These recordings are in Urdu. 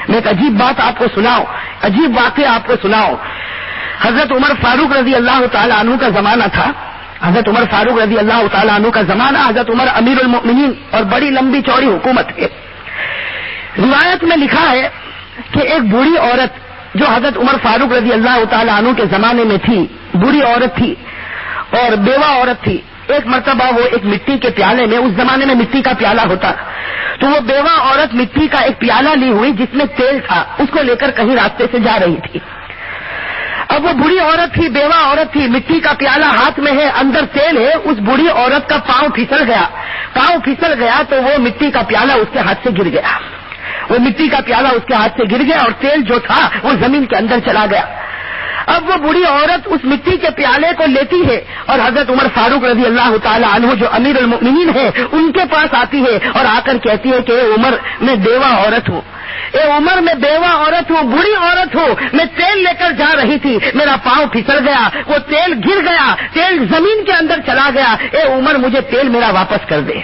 میں ایک عجیب بات آپ کو سناؤں، عجیب واقعہ آپ کو سناؤں۔ حضرت عمر فاروق رضی اللہ تعالیٰ عنہ کا زمانہ تھا، حضرت عمر فاروق رضی اللہ تعالیٰ عنہ کا زمانہ، حضرت عمر امیر المؤمنین اور بڑی لمبی چوڑی حکومت ہے۔ روایت میں لکھا ہے کہ ایک بوڑھی عورت جو حضرت عمر فاروق رضی اللہ تعالیٰ عنہ کے زمانے میں تھی، بوڑھی عورت تھی اور بیوہ عورت تھی، ایک مرتبہ وہ ایک مٹی کے پیالے میں، اس زمانے میں مٹی کا پیالہ ہوتا، تو وہ بیوہ عورت مٹی کا ایک پیالہ لی ہوئی جس میں تیل تھا، اس کو لے کر کہیں راستے سے جا رہی تھی۔ اب وہ بوڑھی عورت تھی، بیوہ عورت تھی، مٹی کا پیالہ ہاتھ میں ہے، اندر تیل ہے، اس بوڑھی عورت کا پاؤں پھسل گیا تو وہ مٹی کا پیالہ اس کے ہاتھ سے گر گیا، وہ مٹی کا پیالہ اس کے ہاتھ سے گر گیا اور تیل جو تھا وہ زمین کے اندر چلا گیا۔ اب وہ بوڑھی عورت اس مٹی کے پیالے کو لیتی ہے اور حضرت عمر فاروق رضی اللہ تعالی عنہ جو امیر المؤمنین ہے ان کے پاس آتی ہے اور آ کر کہتی ہے کہ اے عمر، میں بیوہ عورت ہوں، اے عمر میں بیوہ عورت ہوں، بوڑھی عورت ہوں، میں تیل لے کر جا رہی تھی، میرا پاؤں پھسل گیا، وہ تیل گر گیا، تیل زمین کے اندر چلا گیا، اے عمر مجھے تیل میرا واپس کر دے۔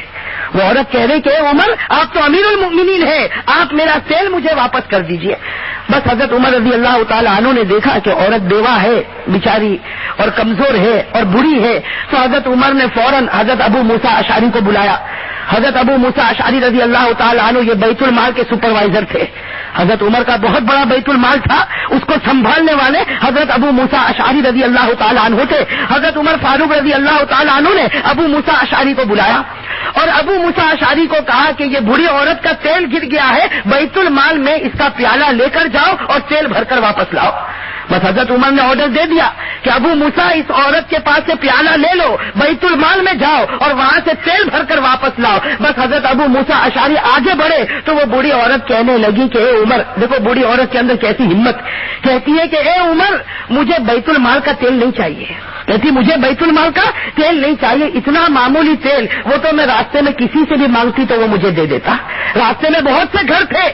وہ عورت کہہ رہی کہ اے عمر، آپ تو امیر المؤمنین ہیں، آپ میرا تیل مجھے واپس کر دیجئے۔ بس حضرت عمر رضی اللہ تعالی عنہ نے دیکھا کہ عورت بیوہ ہے بیچاری اور کمزور ہے اور بوڑھی ہے، تو حضرت عمر نے فوراً حضرت ابو موسیٰ اشعری کو بلایا۔ حضرت ابو موسیٰ اشعری رضی اللہ تعالی عنہ یہ بیت المال کے سپروائزر تھے، حضرت عمر کا بہت بڑا بیت المال تھا، اس کو سنبھالنے والے حضرت ابو موسیٰ اشعری رضی اللہ تعالی عنہ تھے۔ حضرت عمر فاروق رضی اللہ تعالی عنہ نے ابو موسیٰ اشعری کو بلایا اور ابو موسیٰ اشعری کو کہا کہ یہ بوڑھی عورت کا تیل گر گیا ہے، بیت المال میں اس کا پیالہ لے کر جاؤ اور تیل بھر کر واپس لاؤ۔ بس حضرت عمر نے آرڈر دے دیا کہ ابو موسیٰ اس عورت کے پاس سے پیالہ لے لو، بیت المال میں جاؤ اور وہاں سے تیل بھر کر واپس لاؤ۔ بس حضرت ابو موسیٰ اشعری آگے بڑھے تو وہ بوڑھی عورت کہنے لگی کہ اے عمر، دیکھو بوڑھی عورت کے اندر کیسی ہمت، کہتی ہے کہ اے عمر مجھے بیت المال کا تیل نہیں چاہیے، کہتی مجھے بیت المال کا تیل نہیں چاہیے، اتنا معمولی تیل وہ تو میں راستے میں کسی سے بھی مانگتی تو وہ مجھے دے دیتا، راستے میں بہت سے گھر تھے،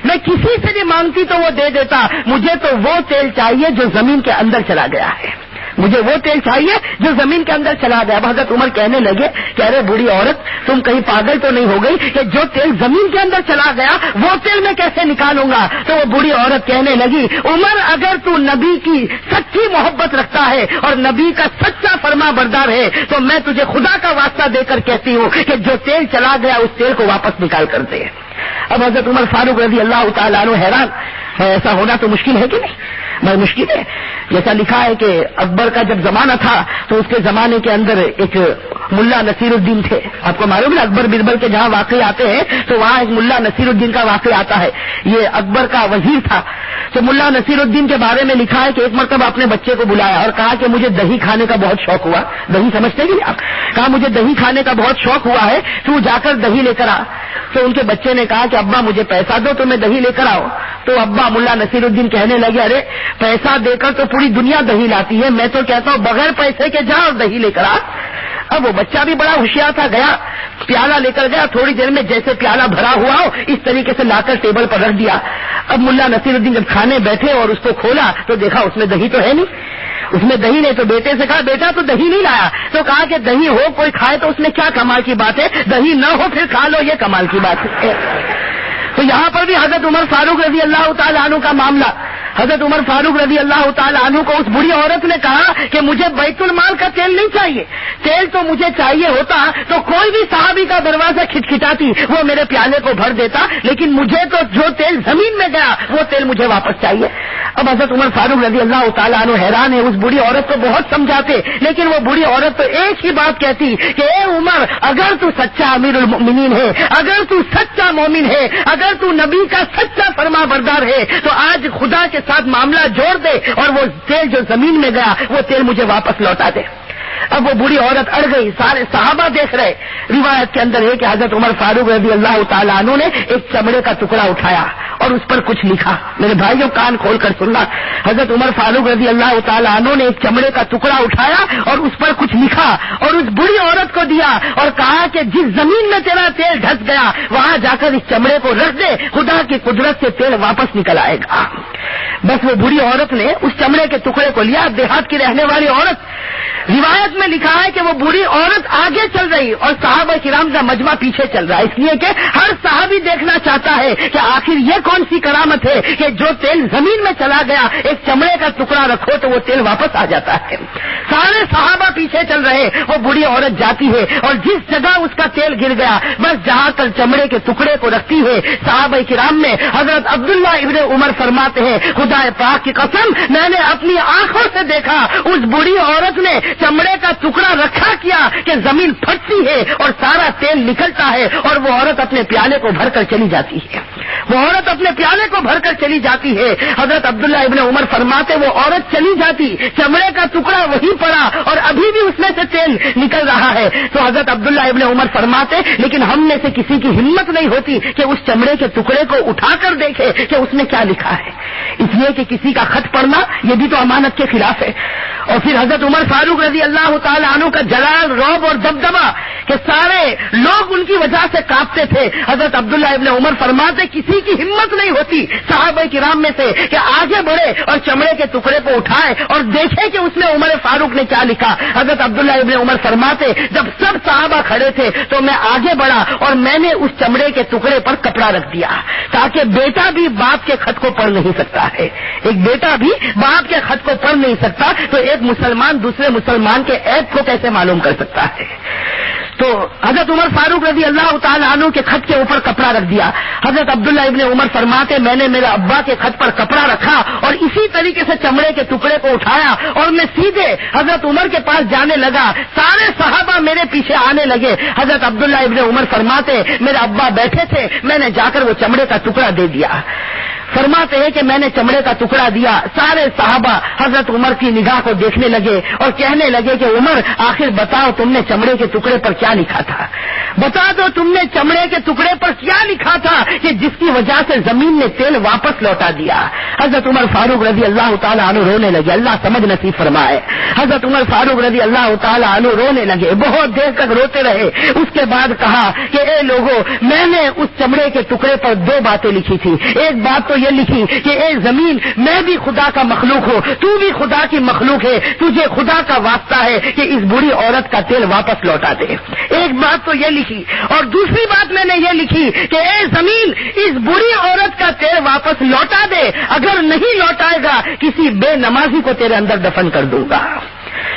میں کسی سے بھی مانگتی تو وہ دے دیتا، مجھے تو وہ تیل چاہیے جو زمین کے اندر چلا گیا ہے، مجھے وہ تیل چاہیے جو زمین کے اندر چلا گیا۔ اب حضرت عمر کہنے لگے کہ ارے بوڑھی عورت، تم کہیں پاگل تو نہیں ہو گئی کہ جو تیل زمین کے اندر چلا گیا وہ تیل میں کیسے نکالوں گا؟ تو وہ بوڑھی عورت کہنے لگی عمر، اگر تو نبی کی سچی محبت رکھتا ہے اور نبی کا سچا فرما بردار ہے تو میں تجھے خدا کا واسطہ دے کر کہتی ہوں کہ جو تیل چلا گیا اس تیل کو واپس نکال کر دے۔ اب حضرت عمر فاروق رضی اللہ تعالیٰ عنہ حیران، ایسا ہونا تو مشکل ہے کہ نہیں؟ بڑی مشکل ہے۔ جیسا لکھا ہے کہ اکبر کا جب زمانہ تھا تو اس کے زمانے کے اندر ایک ملا نصیر الدین تھے، آپ کو معلوم ہے اکبر بربر کے جہاں واقع آتے ہیں تو وہاں ایک ملا نصیر الدین کا واقع آتا ہے، یہ اکبر کا وزیر تھا۔ تو ملا نصیر الدین کے بارے میں لکھا ہے کہ ایک مرتبہ اپنے بچے کو بلایا اور کہا کہ مجھے دہی کھانے کا بہت شوق ہوا، دہی سمجھتے ہیں آپ، کہا مجھے دہی کھانے کا بہت شوق ہوا ہے، تو جا کر دہی لے کر آ۔ تو ان کے بچے نے کہا کہ ابا مجھے پیسہ دو تو میں دہی لے کر آؤں۔ تو ابا ملا نصیر الدین کہنے لگے ارے پیسہ دے کر تو پوری دنیا دہی لاتی ہے، میں تو کہتا ہوں بغیر پیسے کے جا اور دہی لے کر آ۔ اب وہ بچہ بھی بڑا ہوشیار تھا، گیا پیالہ لے کر گیا، تھوڑی دیر میں جیسے پیالہ بھرا ہوا ہو اس طریقے سے لا کر ٹیبل پر رکھ دیا۔ اب ملا نصیر الدین جب کھانے بیٹھے اور اس کو کھولا تو دیکھا اس میں دہی تو ہے نہیں، اس میں دہی نہیں۔ تو بیٹے سے کہا بیٹا تو دہی نہیں لایا؟ تو کہا کہ دہی ہو کوئی کھائے تو اس میں کیا کمال کی بات ہے، دہی نہ ہو پھر کھا لو، یہ کمال کی بات ہے۔ تو یہاں پر بھی حضرت عمر فاروق رضی اللہ تعالیٰ عنہ کا معاملہ، حضرت عمر فاروق رضی اللہ تعالیٰ عنہ کو اس بڑی عورت نے کہا کہ مجھے بیت المال کا تیل نہیں چاہیے، تیل تو مجھے چاہیے ہوتا تو کوئی بھی صحابی کا دروازہ کھٹکھٹاتی وہ میرے پیالے کو بھر دیتا، لیکن مجھے تو جو تیل زمین میں گیا وہ تیل مجھے واپس چاہیے۔ اب حضرت عمر فاروق رضی اللہ تعالیٰ عنہ حیران ہے، اس بڑی عورت کو بہت سمجھاتے لیکن وہ بڑی عورت تو ایک ہی بات کہتی کہ اے عمر، اگر تو سچا امیر المؤمنین ہے، اگر تو سچا مومن ہے، اگر تو نبی کا سچا فرما بردار ہے تو آج خدا کے ساتھ معاملہ جوڑ دے اور وہ تیل جو زمین میں گیا وہ تیل مجھے واپس لوٹا دے۔ اب وہ بوڑھی عورت اڑ گئی، سارے صحابہ دیکھ رہے۔ روایت کے اندر ہے کہ حضرت عمر فاروق رضی اللہ تعالیٰ عنہ نے ایک چمڑے کا ٹکڑا اٹھایا اور اس پر کچھ لکھا۔ میرے بھائیوں کان کھول کر سننا، حضرت عمر فاروق رضی اللہ تعالیٰ عنہ نے ایک چمڑے کا ٹکڑا اٹھایا اور اس پر کچھ لکھا اور اس بوڑھی عورت کو دیا اور کہا کہ جس زمین میں تیرا تیل ڈھس گیا وہاں جا کر اس چمڑے کو رکھ دے، خدا کی قدرت سے تیل واپس نکل آئے گا۔ بس وہ بوڑھی عورت نے اس چمڑے کے ٹکڑے کو لیا، دیہات کی رہنے والی عورت۔ روایت میں لکھا ہے کہ وہ بوڑھی عورت آگے چل رہی اور صحابہ کرام کا مجمع پیچھے چل رہا ہے، اس لیے کہ ہر صحابی دیکھنا چاہتا ہے کہ آخر یہ کون سی کرامت ہے ہے کہ جو تیل زمین میں چلا گیا ایک چمڑے کا ٹکڑا رکھو تو وہ تیل واپس آ جاتا ہے. سارے صحابہ پیچھے چل رہے, وہ بوڑھی عورت جاتی ہے اور جس جگہ اس کا تیل گر گیا بس جہاں تک چمڑے کے ٹکڑے کو رکھتی ہے, صحابہ کرام میں حضرت عبداللہ ابن عمر فرماتے ہیں خدا پاک کی قسم میں نے اپنی آنکھوں سے دیکھا اس بوڑھی عورت نے چمڑے کا ٹکڑا رکھا کیا کہ زمین پھٹتی ہے اور سارا تیل نکلتا ہے اور وہ عورت اپنے پیالے کو بھر کر چلی جاتی ہے. وہ عورت اپنے پیالے کو بھر کر چلی جاتی ہے. حضرت عبداللہ ابن عمر فرماتے وہ عورت چلی جاتی, چمڑے کا ٹکڑا وہیں پڑا اور ابھی بھی اس میں سے تیل نکل رہا ہے. تو حضرت عبداللہ ابن عمر فرماتے لیکن ہم میں سے کسی کی ہمت نہیں ہوتی کہ اس چمڑے کے ٹکڑے کو اٹھا کر دیکھے کہ اس میں کیا لکھا ہے, اس لیے کہ کسی کا خط پڑھنا یہ بھی تو امانت کے خلاف ہے. اور پھر حضرت عمر فاروق رضی اللہ تعالی عنہ کا جلال, رعب اور دبدبہ کہ سارے لوگ ان کی وجہ سے کانپتے تھے. حضرت عبداللہ ابن عمر فرماتے کسی کی ہمت نہیں ہوتی صحابہ کرام میں سے کہ آگے بڑھے اور چمڑے کے ٹکڑے کو اٹھائے اور دیکھے کہ اس میں عمر فاروق نے کیا لکھا. حضرت عبداللہ ابن عمر فرماتے جب سب صحابہ کھڑے تھے تو میں آگے بڑھا اور میں نے اس چمڑے کے ٹکڑے پر کپڑا رکھ دیا تاکہ بیٹا بھی باپ کے خط کو پڑھ نہیں سکتا ہے. ایک بیٹا بھی باپ کے خط کو پڑھ نہیں سکتا تو ایک مسلمان دوسرے مسلمان کے عیب کو کیسے معلوم کر سکتا ہے. تو حضرت عمر فاروق رضی اللہ تعالی عنہ کے خط کے اوپر کپڑا رکھ دیا. حضرت عبداللہ ابن عمر فرماتے میں نے میرے ابا کے خط پر کپڑا رکھا اور اسی طریقے سے چمڑے کے ٹکڑے کو اٹھایا اور میں سیدھے حضرت عمر کے پاس جانے لگا. سارے صحابہ میرے پیچھے آنے لگے. حضرت عبداللہ ابن عمر فرماتے میرے ابا بیٹھے تھے, میں نے جا کر وہ چمڑے کا ٹکڑا دے دیا. فرماتے ہیں کہ میں نے چمڑے کا ٹکڑا دیا. سارے صحابہ حضرت عمر کی نگاہ کو دیکھنے لگے اور کہنے لگے کہ عمر آخر بتاؤ تم نے چمڑے کے ٹکڑے پر کیا لکھا تھا, بتا دو تم نے چمڑے کے ٹکڑے پر کیا لکھا تھا کہ جس کی وجہ سے زمین نے تیل واپس لوٹا دیا. حضرت عمر فاروق رضی اللہ تعالیٰ عنہ رونے لگے, اللہ سمجھ نصیب فرمائے. حضرت عمر فاروق رضی اللہ تعالیٰ عنہ رونے لگے, بہت دیر تک روتے رہے. اس کے بعد کہا کہ اے لوگوں میں نے اس چمڑے کے ٹکڑے پر دو باتیں لکھی تھی. ایک بات تو یہ لکھی کہ اے زمین میں بھی خدا کا مخلوق ہوں, تو بھی خدا کی مخلوق ہے, تجھے خدا کا واسطہ ہے کہ اس بری عورت کا تیل واپس لوٹا دے. ایک بات تو یہ لکھی اور دوسری بات میں نے یہ لکھی کہ اے زمین اس بری عورت کا تیل واپس لوٹا دے, اگر نہیں لوٹائے گا کسی بے نمازی کو تیرے اندر دفن کر دوں گا,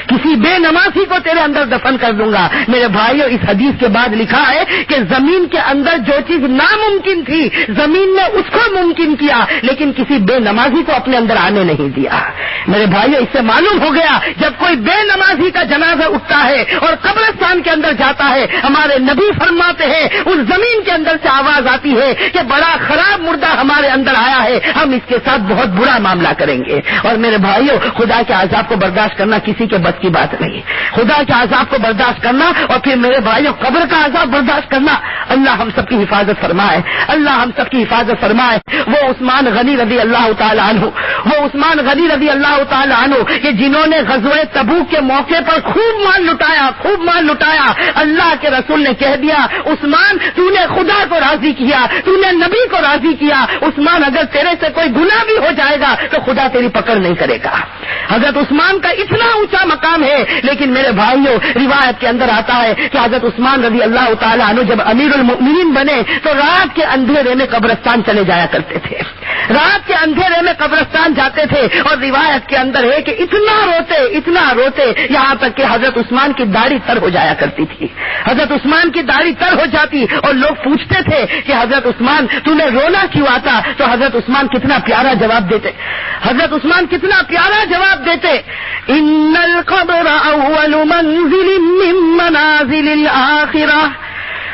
کسی بے نمازی کو تیرے اندر دفن کر دوں گا. میرے بھائیو اس حدیث کے بعد لکھا ہے کہ زمین کے اندر جو چیز ناممکن تھی زمین نے اس کو ممکن کیا لیکن کسی بے نمازی کو اپنے اندر آنے نہیں دیا. میرے بھائیو اس سے معلوم ہو گیا جب کوئی بے نمازی کا جنازہ اٹھتا ہے اور قبرستان کے اندر جاتا ہے ہمارے نبی فرماتے ہیں اس زمین کے اندر سے آواز آتی ہے کہ بڑا خراب مردہ ہمارے اندر آیا ہے, ہم اس کے ساتھ بہت برا معاملہ کریں گے. اور میرے بھائیو خدا کے عذاب کو برداشت کرنا کسی کے بس کی بات نہیں. خدا کے عذاب کو برداشت کرنا اور پھر میرے بھائیوں قبر کا عذاب برداشت کرنا, اللہ ہم سب کی حفاظت فرمائے, اللہ ہم سب کی حفاظت فرمائے. وہ عثمان غنی رضی اللہ تعالی عنہ, وہ عثمان غنی رضی اللہ تعالی عنہ کہ جنہوں نے غزوہ تبوک کے موقع پر خوب مال لٹایا, خوب مال لٹایا. اللہ کے رسول نے کہہ دیا عثمان تو نے خدا کو راضی کیا, تو نے نبی کو راضی کیا. عثمان اگر تیرے سے کوئی گناہ بھی ہو جائے گا تو خدا تیری پکڑ نہیں کرے گا. حضرت عثمان کا اتنا اونچا مقام ہے. لیکن میرے بھائیوں روایت کے اندر آتا ہے کہ حضرت عثمان رضی اللہ تعالیٰ عنہ جب امیر المؤمنین بنے تو رات کے اندھیرے میں قبرستان چلے جایا کرتے تھے, رات کے اندھیرے میں قبرستان جاتے تھے. اور روایت کے اندر ہے کہ اتنا روتے یہاں تک کہ حضرت عثمان کی داڑھی تر ہو جایا کرتی تھی. حضرت عثمان کی داڑھی تر ہو جاتی اور لوگ پوچھتے تھے کہ حضرت عثمان تو نے رونا کیوں آتا, تو حضرت عثمان کتنا پیارا جواب دیتے, حضرت عثمان کتنا پیارا جواب دیتے, ان القبر اول منزل من منازل الاخرہ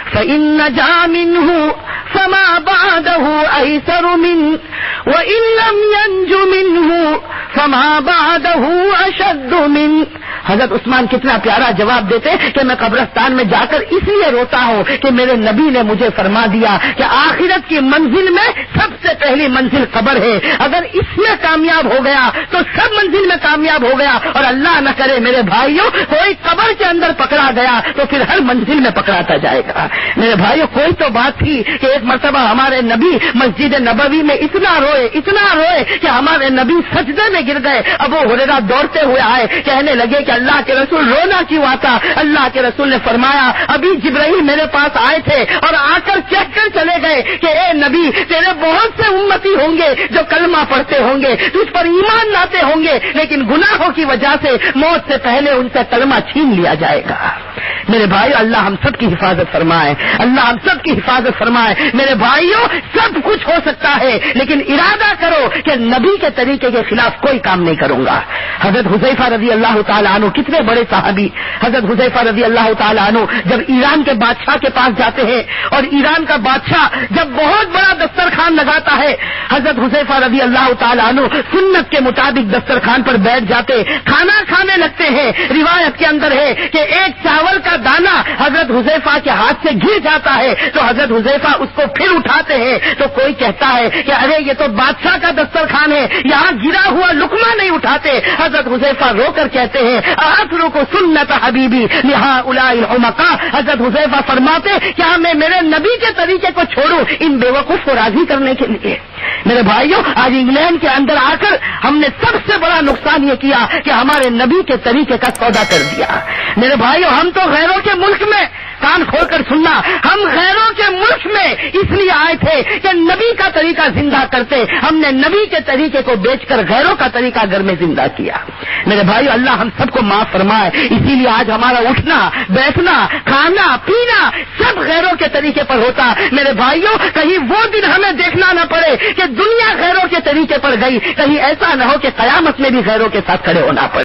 فإن نجا منه فما بعده أيسر منه وإن لم ينج منه فما بعده أشد منه. حضرت عثمان کتنا پیارا جواب دیتے کہ میں قبرستان میں جا کر اس لیے روتا ہوں کہ میرے نبی نے مجھے فرما دیا کہ آخرت کی منزل میں سب سے پہلی منزل قبر ہے, اگر اس میں کامیاب ہو گیا تو سب منزل میں کامیاب ہو گیا. اور اللہ نہ کرے میرے بھائیوں کوئی قبر کے اندر پکڑا گیا تو پھر ہر منزل میں پکڑاتا جائے گا. میرے بھائیوں کوئی تو بات تھی کہ ایک مرتبہ ہمارے نبی مسجد نبوی میں اتنا روئے کہ ہمارے نبی سجدے میں گر گئے. ابو ہریرہ دوڑتے ہوئے آئے, کہنے لگے کہ اللہ کے رسول رونا کیوں آتا؟ اللہ کے رسول نے فرمایا ابھی جبرائیل میرے پاس آئے تھے اور آ کر کہہ کر چلے گئے کہ اے نبی تیرے بہت سے امتی ہوں گے جو کلمہ پڑھتے ہوں گے، تجھ پر ایمان لاتے ہوں گے، لیکن گناہوں کی وجہ سے موت سے پہلے ان سے کلمہ چھین لیا جائے گا۔ میرے بھائی اللہ ہم سب کی حفاظت فرمائے، اللہ ہم سب کی حفاظت فرمائے۔ میرے بھائیوں سب کچھ ہو سکتا ہے لیکن ارادہ کرو کہ نبی کے طریقے کے خلاف کوئی کام نہیں کروں گا۔ حضرت حذیفہ رضی اللہ تعالیٰ عنہ کتنے بڑے صحابی، حضرت حذیفہ رضی اللہ تعالیٰ عنہ جب ایران کے بادشاہ کے پاس جاتے ہیں اور ایران کا بادشاہ جب بہت بڑا دسترخوان لگاتا ہے، حضرت حذیفہ رضی اللہ تعالیٰ عنہ سنت کے مطابق دسترخوان پر بیٹھ جاتے، کھانا کھانے لگتے ہیں۔ روایت کے اندر ہے کہ ایک چاول کا دانہ حضرت حذیفہ کے ہاتھ سے گر جاتا ہے تو حضرت حذیفہ اس کو پھر اٹھاتے ہیں تو کوئی کہتا ہے کہ ارے یہ تو بادشاہ کا دسترخوان ہے، یہاں گرا ہوا لقمہ نہیں اٹھاتے۔ حضرت حذیفہ رو کر کہتے ہیں اترک سنت حبیبی لہؤلاء الحمقاء، حضرت حذیفہ فرماتے کیا میں میرے نبی کے طریقے کو چھوڑوں ان بیوقوف کو راضی کرنے کے لیے؟ میرے بھائیوں آج انگلینڈ کے اندر آ کر ہم نے سب سے بڑا نقصان یہ کیا کہ ہمارے نبی کے طریقے کا سودا کر دیا۔ میرے بھائیوں ہم تو غیروں کے ملک میں، کان کھول کر سننا، ہم غیروں کے ملک میں اس لیے آئے تھے کہ نبی کا طریقہ زندہ کرتے، ہم نے نبی کے طریقے کو بیچ کر غیروں کا طریقہ گھر میں زندہ کیا۔ میرے بھائیو اللہ ہم سب کو معاف فرمائے، اسی لیے آج ہمارا اٹھنا بیٹھنا کھانا پینا سب غیروں کے طریقے پر ہوتا۔ میرے بھائیوں کہیں وہ دن ہمیں دیکھنا نہ پڑے کہ دنیا غیروں کے طریقے پر گئی، کہیں ایسا نہ ہو کہ قیامت میں بھی غیروں کے ساتھ کھڑے ہونا پڑے۔